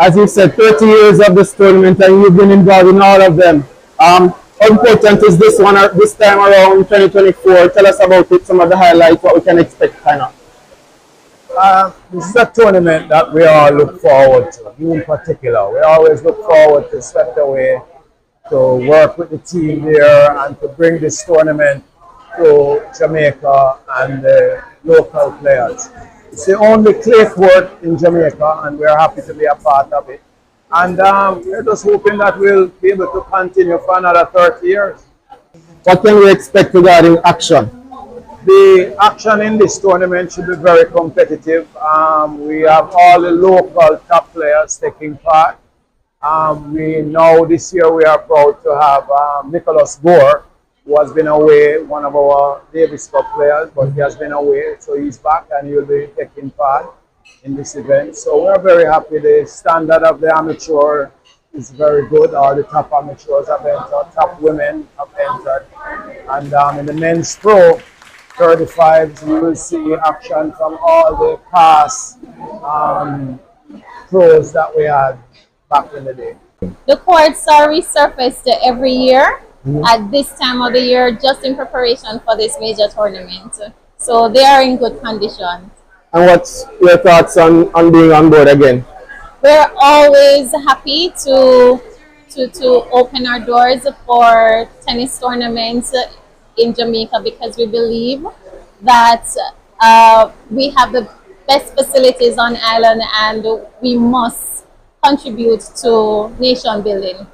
as you said, 30 years of this tournament, and you've been involved in all of them. How important is this one this time around 2024? Tell us about it, some of the highlights, what we can expect, kind of. This is a tournament that we all look forward to, me in particular. We always look forward to Swept Away, to work with the team there and to bring this tournament to Jamaica and the local players. It's the only clay court in Jamaica, and we're happy to be a part of it. And we're just hoping that we'll be able to continue for another 30 years. What can we expect regarding action? The action in this tournament should be very competitive. We have all the local top players taking part. We know this year we are proud to have Nicholas Gore, who has been away, one of our Davis Cup players, but he has been away, so he's back and he will be taking part in this event. So we're very happy. The standard of the amateur is very good. All the top amateurs have entered, top women have entered. And in the men's pro 35s, you will see action from all the past pros that we had back in the day. The courts are resurfaced every year at this time of the year, just in preparation for this major tournament. So they are in good condition. And what's your thoughts on being on board again? We're always happy to open our doors for tennis tournaments in Jamaica, because we believe that we have the best facilities on island and we must contribute to nation building.